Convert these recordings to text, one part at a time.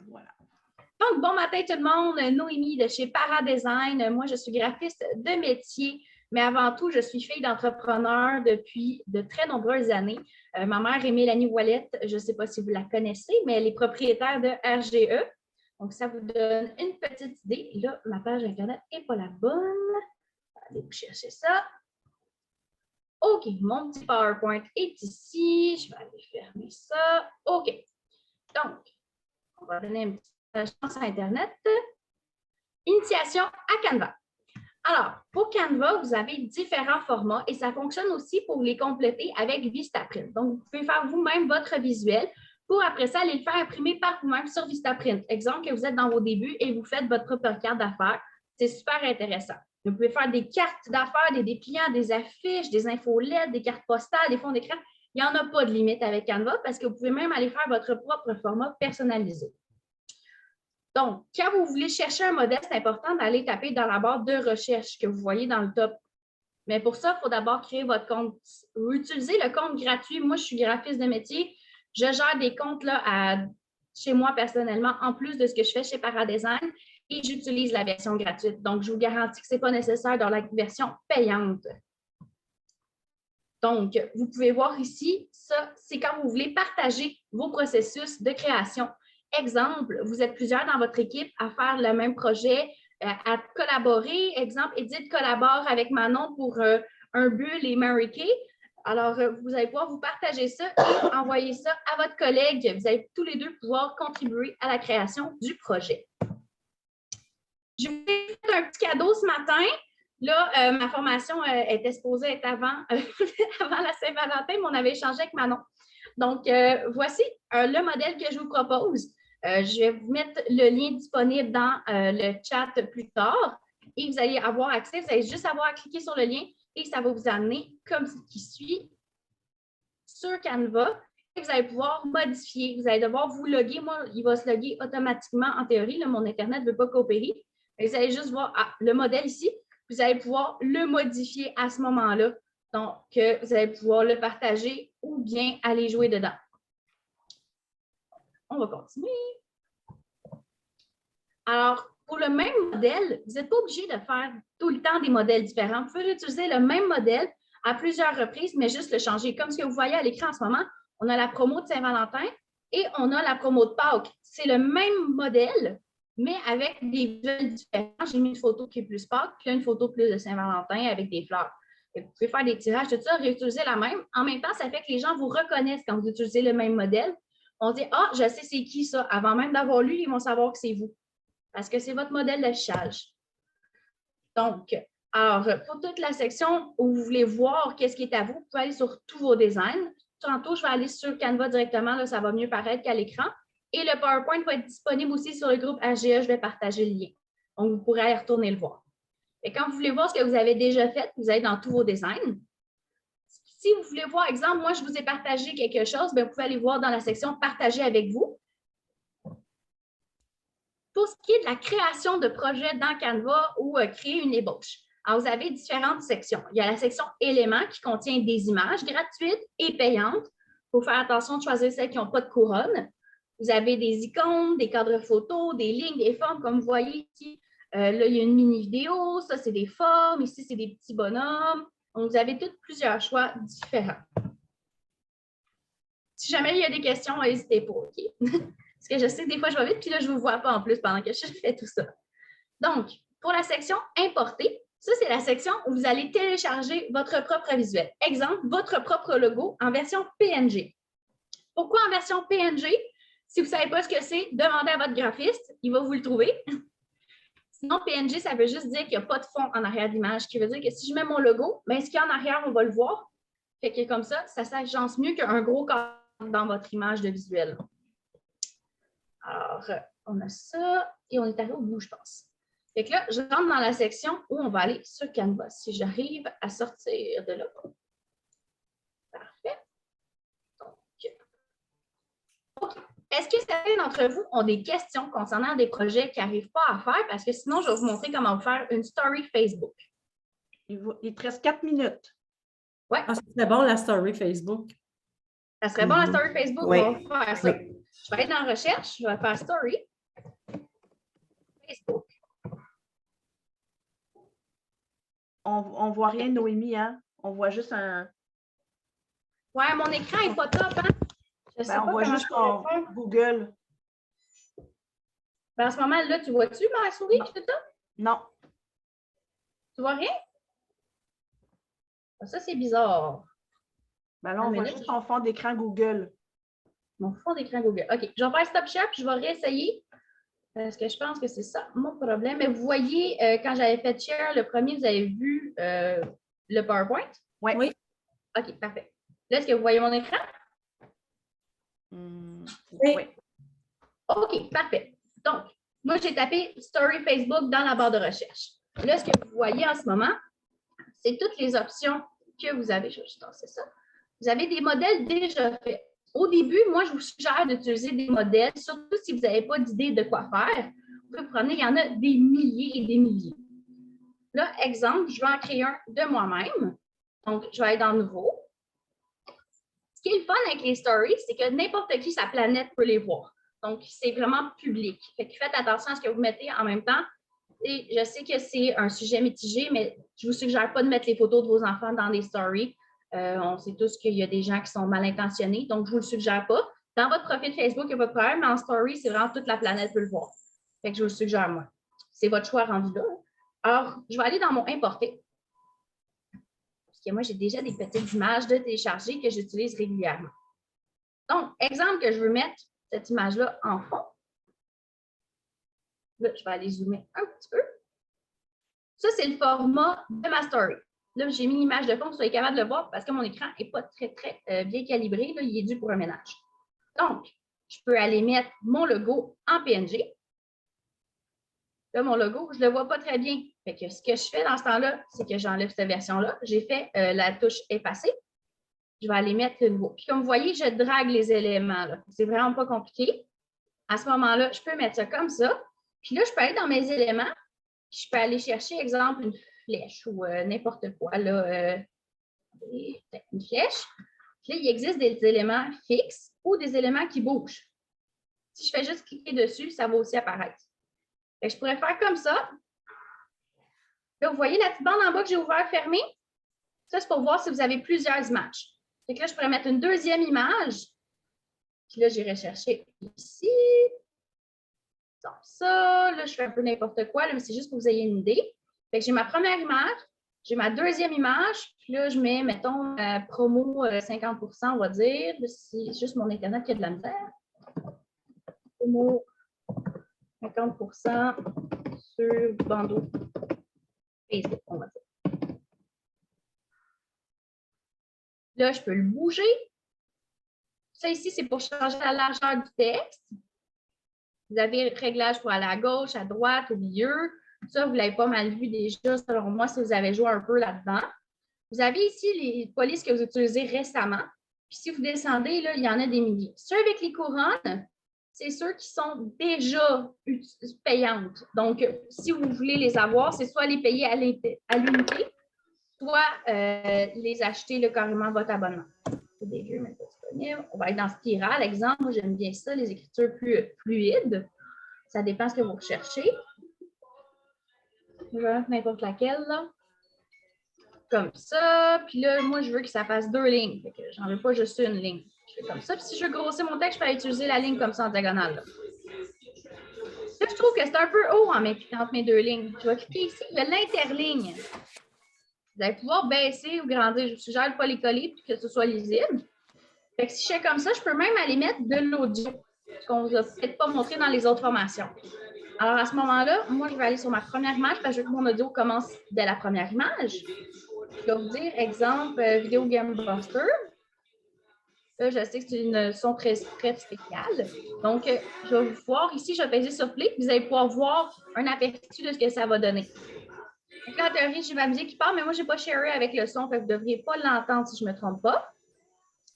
Voilà. Donc, bon matin tout le monde, Noémie de chez Paradesign. Moi, je suis graphiste de métier, mais avant tout, je suis fille d'entrepreneur depuis de très nombreuses années. Ma mère est Mélanie Ouellette, je ne sais pas si vous la connaissez, mais elle est propriétaire de RGE. Donc, ça vous donne une petite idée. Là, ma page Internet n'est pas la bonne. Allez vous chercher ça. OK, mon petit PowerPoint est ici. Je vais aller fermer ça. OK. Donc, on va donner une petite chance à Internet. Initiation à Canva. Alors, pour Canva, vous avez différents formats et ça fonctionne aussi pour les compléter avec Vistaprint. Donc, vous pouvez faire vous-même votre visuel pour après ça aller le faire imprimer par vous-même sur Vistaprint. Exemple que vous êtes dans vos débuts et vous faites votre propre carte d'affaires. C'est super intéressant. Vous pouvez faire des cartes d'affaires, des dépliants, des affiches, des infolettes, des cartes postales, des fonds d'écran. Il n'y en a pas de limite avec Canva parce que vous pouvez même aller faire votre propre format personnalisé. Donc, quand vous voulez chercher un modèle, c'est important d'aller taper dans la barre de recherche que vous voyez dans le top. Mais pour ça, il faut d'abord créer votre compte. Vous utilisez le compte gratuit. Moi, je suis graphiste de métier. Je gère des comptes là, chez moi personnellement, en plus de ce que je fais chez Paradesign, et j'utilise la version gratuite. Donc, je vous garantis que ce n'est pas nécessaire dans la version payante. Donc, vous pouvez voir ici, ça, c'est quand vous voulez partager vos processus de création. Exemple, vous êtes plusieurs dans votre équipe à faire le même projet, à collaborer. Exemple, Edith collabore avec Manon pour un bulle et Mary Kay. Alors, vous allez pouvoir vous partager ça et envoyer ça à votre collègue. Vous allez tous les deux pouvoir contribuer à la création du projet. Je vous ai fait un petit cadeau ce matin. Là, ma formation était supposée être avant, avant la Saint-Valentin, mais on avait échangé avec Manon. Donc, voici le modèle que je vous propose. Je vais vous mettre le lien disponible dans le chat plus tard et vous allez avoir accès. Vous allez juste avoir à cliquer sur le lien et ça va vous amener comme ce qui suit sur Canva. Et vous allez pouvoir modifier. Vous allez devoir vous loguer. Moi, il va se loguer automatiquement en théorie. Là, mon Internet ne veut pas coopérer. Vous allez juste voir le modèle ici. Vous allez pouvoir le modifier à ce moment-là. Donc, vous allez pouvoir le partager ou bien aller jouer dedans. On va continuer. Alors, pour le même modèle, vous n'êtes pas obligé de faire tout le temps des modèles différents. Vous pouvez utiliser le même modèle à plusieurs reprises, mais juste le changer. Comme ce que vous voyez à l'écran en ce moment, on a la promo de Saint-Valentin et on a la promo de Pâques. C'est le même modèle, mais avec des visuels différents. J'ai mis une photo qui est plus Pâques, puis une photo plus de Saint-Valentin avec des fleurs. Et vous pouvez faire des tirages, tout ça, réutiliser la même. En même temps, ça fait que les gens vous reconnaissent quand vous utilisez le même modèle. On dit « Ah, je sais c'est qui ça ». Avant même d'avoir lu, ils vont savoir que c'est vous. Parce que c'est votre modèle d'affichage. Donc, alors, pour toute la section où vous voulez voir qu'est-ce qui est à vous, vous pouvez aller sur tous vos designs. Tantôt, je vais aller sur Canva directement, là, ça va mieux paraître qu'à l'écran. Et le PowerPoint va être disponible aussi sur le groupe RGE, je vais partager le lien. Donc, vous pourrez aller retourner le voir. Et quand vous voulez voir ce que vous avez déjà fait, vous allez dans tous vos designs. Si vous voulez voir, exemple, moi, je vous ai partagé quelque chose, bien, vous pouvez aller voir dans la section « Partager avec vous ». Pour ce qui est de la création de projets dans Canva ou créer une ébauche. Alors, vous avez différentes sections. Il y a la section éléments qui contient des images gratuites et payantes. Il faut faire attention de choisir celles qui n'ont pas de couronne. Vous avez des icônes, des cadres photos, des lignes, des formes, comme vous voyez ici. Là, il y a une mini vidéo. Ça, c'est des formes. Ici, c'est des petits bonhommes. Donc, vous avez tous plusieurs choix différents. Si jamais il y a des questions, n'hésitez pas, OK? Parce que je sais que des fois, je vais vite, puis là, je ne vous vois pas en plus pendant que je fais tout ça. Donc, pour la section « Importer », ça, c'est la section où vous allez télécharger votre propre visuel. Exemple, votre propre logo en version PNG. Pourquoi en version PNG? Si vous ne savez pas ce que c'est, demandez à votre graphiste, il va vous le trouver. Sinon, PNG, ça veut juste dire qu'il n'y a pas de fond en arrière d'image, ce qui veut dire que si je mets mon logo, bien, ce qu'il y a en arrière, on va le voir. Fait que comme ça s'agence mieux qu'un gros cadre dans votre image de visuel. Alors, on a ça et on est arrivé au bout, je pense. Fait que là, je rentre dans la section où on va aller sur Canva. Si j'arrive à sortir de là. Parfait. Donc, OK. Est-ce que certains d'entre vous ont des questions concernant des projets qu'ils n'arrivent pas à faire? Parce que sinon, je vais vous montrer comment faire une story Facebook. Il te reste 4 minutes. Oui. Ah, c'est bon, la story Facebook. Ça serait bon, la story Facebook? Oui. On va faire ça. Oui. Je vais être dans recherche, je vais faire story. Facebook. On ne voit rien, Noémie, hein? On voit juste un... Ouais, mon écran n'est pas top, hein? Je sais Ben, on pas voit comment juste je pourrais faire. Google. Ben, en ce moment, là, tu vois-tu ma souris? Non. Tout ça? Non. Tu vois rien? Ça, c'est bizarre. Ben là, on voit juste ton fond d'écran Google. Mon fond d'écran Google. OK, je vais faire stop share puis je vais réessayer. Parce que je pense que c'est ça mon problème. Mais vous voyez, quand j'avais fait share, le premier, vous avez vu le PowerPoint? Ouais. Oui. OK, parfait. Là, est-ce que vous voyez mon écran? Oui. Oui. OK, parfait. Donc, moi, j'ai tapé Story Facebook dans la barre de recherche. Là, ce que vous voyez en ce moment, c'est toutes les options que vous avez. Je vais juste lancer ça. Vous avez des modèles déjà faits. Au début, moi, je vous suggère d'utiliser des modèles, surtout si vous n'avez pas d'idée de quoi faire. Vous pouvez prendre, il y en a des milliers et des milliers. Là, exemple, je vais en créer un de moi-même. Donc, je vais aller dans Nouveau. Ce qui est le fun avec les stories, c'est que n'importe qui, sa planète, peut les voir. Donc, c'est vraiment public. Fait que faites attention à ce que vous mettez en même temps. Et je sais que c'est un sujet mitigé, mais je ne vous suggère pas de mettre les photos de vos enfants dans des stories. On sait tous qu'il y a des gens qui sont mal intentionnés, donc je ne vous le suggère pas. Dans votre profil Facebook, il n'y a pas de problème, mais en story, c'est vraiment toute la planète peut le voir. Fait que je vous le suggère, moi. C'est votre choix rendu là. Alors, je vais aller dans mon importer. Parce que moi, j'ai déjà des petites images de télécharger que j'utilise régulièrement. Donc, exemple que je veux mettre cette image-là en fond. Là, je vais aller zoomer un petit peu. Ça, c'est le format de ma story. Là, j'ai mis l'image de fond pour que vous soyez capable de le voir parce que mon écran n'est pas très, très bien calibré. Là, il est dû pour un ménage. Donc, je peux aller mettre mon logo en PNG. Là, mon logo, je ne le vois pas très bien. Fait que ce que je fais dans ce temps-là, c'est que j'enlève cette version-là. J'ai fait la touche effacer. Je vais aller mettre le nouveau. Puis comme vous voyez, je drague les éléments. C'est vraiment pas compliqué. À ce moment-là, je peux mettre ça comme ça. Puis là, je peux aller dans mes éléments. Je peux aller chercher, exemple, une flèche ou n'importe quoi. Là, une flèche. Puis là, il existe des éléments fixes ou des éléments qui bougent. Si je fais juste cliquer dessus, ça va aussi apparaître. Fait que je pourrais faire comme ça. Là, vous voyez la petite bande en bas que j'ai ouvert fermée? Ça, c'est pour voir si vous avez plusieurs images. Fait que là, je pourrais mettre une deuxième image. Puis là, j'irai chercher ici. Comme ça. Là, je fais un peu n'importe quoi, là, mais c'est juste pour que vous ayez une idée. Fait que j'ai ma première image, j'ai ma deuxième image, puis là, je mets, mettons, promo 50%, on va dire. C'est juste mon Internet qui a de la misère. Promo 50% sur bandeau Facebook, on va dire. Là, je peux le bouger. Ça ici, c'est pour changer la largeur du texte. Vous avez le réglage pour aller à gauche, à droite, au milieu. Ça, vous l'avez pas mal vu déjà, selon moi, si vous avez joué un peu là-dedans. Vous avez ici les polices que vous utilisez récemment. Puis si vous descendez, là, il y en a des milliers. Ceux avec les couronnes, c'est ceux qui sont déjà payantes. Donc, si vous voulez les avoir, c'est soit les payer à l'unité, soit les acheter là, carrément votre abonnement. C'est des vieux, mais pas disponibles. On va être dans spirale, exemple. Moi, j'aime bien ça, les écritures plus fluides. Ça dépend de ce que vous recherchez. Je vais mettre n'importe laquelle, là. Comme ça. Puis là, moi, je veux que ça fasse 2 lignes. Fait que j'en veux pas juste une ligne. Je fais comme ça. Puis si je veux grossir mon texte, je peux utiliser la ligne comme ça en diagonale. Là, je trouve que c'est un peu haut entre mes 2 lignes. Je vais cliquer ici. Je l'interligne. Vous allez pouvoir baisser ou grandir. Je vous suggère de ne pas les coller pour que ce soit lisible. Fait que si je fais comme ça, je peux même aller mettre de l'audio. Ce qu'on ne vous a peut-être pas montré dans les autres formations. Alors, à ce moment-là, moi, je vais aller sur ma première image parce que je veux que mon audio commence dès la première image. Je vais vous dire, exemple, Vidéo Game Buster. Là, je sais que c'est une son très, très spéciale. Donc, je vais vous voir ici, je vais peser sur Play, puis vous allez pouvoir voir un aperçu de ce que ça va donner. Donc là, en théorie, j'ai ma musique qui part, mais moi, je n'ai pas sharé avec le son, fait que vous ne devriez pas l'entendre si je ne me trompe pas.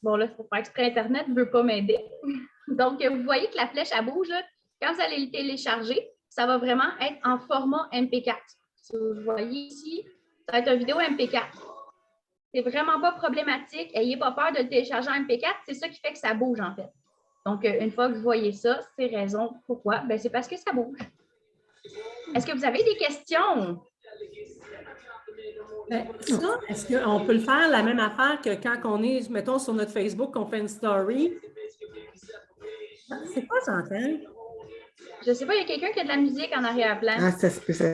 Bon, là, il faut faire exprès Internet, ne veut pas m'aider. Donc, vous voyez que la flèche, elle bouge. Là. Quand vous allez le télécharger, ça va vraiment être en format MP4. Si vous voyez ici, ça va être une vidéo MP4. C'est vraiment pas problématique. Ayez pas peur de le télécharger en MP4. C'est ça qui fait que ça bouge, en fait. Donc, une fois que vous voyez ça, c'est raison pourquoi. Ben, c'est parce que ça bouge. Est-ce que vous avez des questions? Ça, est-ce qu'on peut le faire la même affaire que quand on est, mettons, sur notre Facebook, on fait une story? C'est quoi, j'entends? Je ne sais pas, il y a quelqu'un qui a de la musique en arrière-plan. Ah, ça se peut, ça.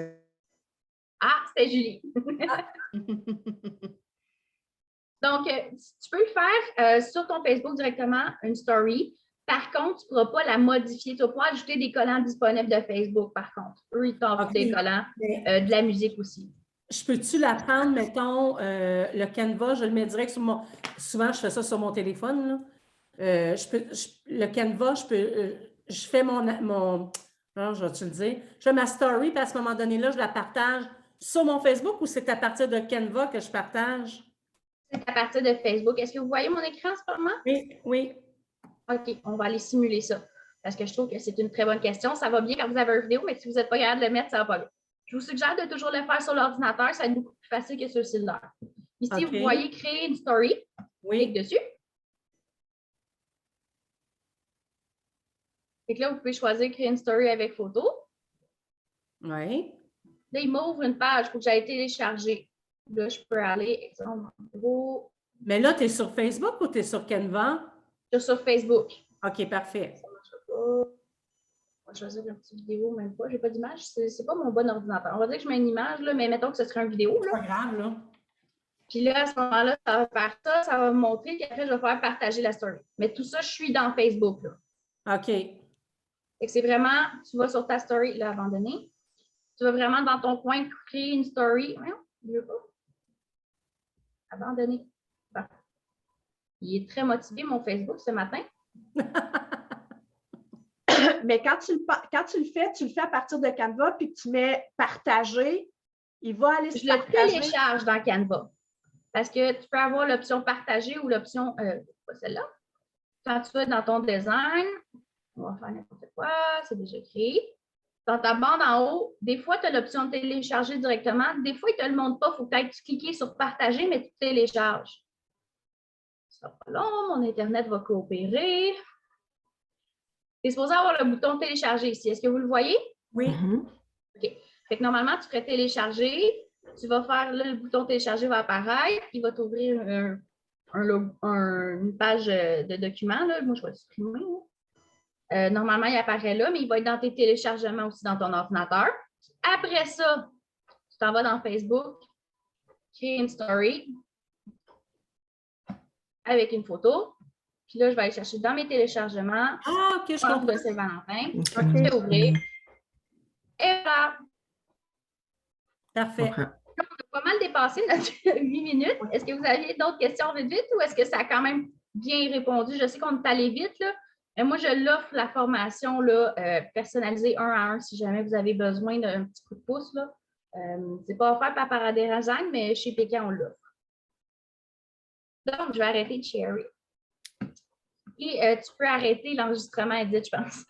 Ah, c'était Julie. Donc, tu peux le faire sur ton Facebook directement, une story. Par contre, tu ne pourras pas la modifier. Tu vas pouvoir ajouter des collants disponibles de Facebook, par contre. Eux, ils t'offrent des collants, de la musique aussi. Je peux-tu la prendre, mettons, le Canva, je le mets direct sur mon... Souvent, je fais ça sur mon téléphone, là. Le Canva, je fais non, je vais te le dire. Je fais ma story, puis à ce moment donné-là, je la partage sur mon Facebook ou c'est à partir de Canva que je partage? C'est à partir de Facebook. Est-ce que vous voyez mon écran en ce moment? Oui, oui. OK, on va aller simuler ça. Parce que je trouve que c'est une très bonne question. Ça va bien quand vous avez une vidéo, mais si vous n'êtes pas capable de le mettre, ça ne va pas bien. Je vous suggère de toujours le faire sur l'ordinateur. Ça va être beaucoup plus facile que sur le cellulaire. Ici, OK. vous voyez créer une story. Oui. Clique dessus. Fait que là, vous pouvez choisir créer une story avec photo. Oui. Là, il m'ouvre une page. Il faut que j'aille télécharger. Là, je peux aller, exemple, gros. Mais là, tu es sur Facebook ou tu es sur Canva? Je suis sur Facebook. OK, parfait. Ça marche pas. On va choisir une petite vidéo, même pas. Je n'ai pas d'image. C'est pas mon bon ordinateur. On va dire que je mets une image, là, mais mettons que ce serait une vidéo. C'est Là. pas grave, là. Puis là, à ce moment-là, ça va faire ça va me montrer, puis après, je vais faire partager la story. Mais tout ça, je suis dans Facebook. Là. OK. Fait que c'est vraiment, tu vas sur ta story, là, abandonner. Tu vas vraiment dans ton coin créer une story. Non, je veux pas. Abandonner. Bon. Il est très motivé, mon Facebook, ce matin. Mais quand tu le fais à partir de Canva, puis que tu mets partager, il va aller se partager. Je le télécharge dans Canva. Parce que tu peux avoir l'option partager ou l'option, pas celle-là. Quand tu vas dans ton design, on va faire n'importe quoi, c'est déjà créé. Dans ta bande en haut, des fois, tu as l'option de télécharger directement. Des fois, ils ne te le montrent pas. Il faut peut-être cliquer sur partager, mais tu télécharges. Ça sera pas long, mon Internet va coopérer. Tu es supposé avoir le bouton télécharger ici. Est-ce que vous le voyez? Oui. OK. Fait que normalement, tu ferais télécharger. Tu vas faire, là, le bouton télécharger va apparaître. Il va t'ouvrir une page de document. Là. Moi, je vais le supprimer. Normalement, il apparaît là, mais il va être dans tes téléchargements aussi dans ton ordinateur. Après ça, tu t'en vas dans Facebook, créer une story avec une photo. Puis là, je vais aller chercher dans mes téléchargements. Ah, OK, je comprends. De Saint-Valentin. OK. Je vais ouvrir. Et voilà. Parfait. On a pas mal dépassé notre 8 minutes. Est-ce que vous aviez d'autres questions vite ou est-ce que ça a quand même bien répondu? Je sais qu'on est allé vite, là. Mais moi, je l'offre la formation là, personnalisée 1 à 1 si jamais vous avez besoin d'un petit coup de pouce. Ce n'est pas offert par Paraderazagne, mais chez Pékin, on l'offre. Donc, je vais arrêter de sharer. Et tu peux arrêter l'enregistrement, Edith, je pense.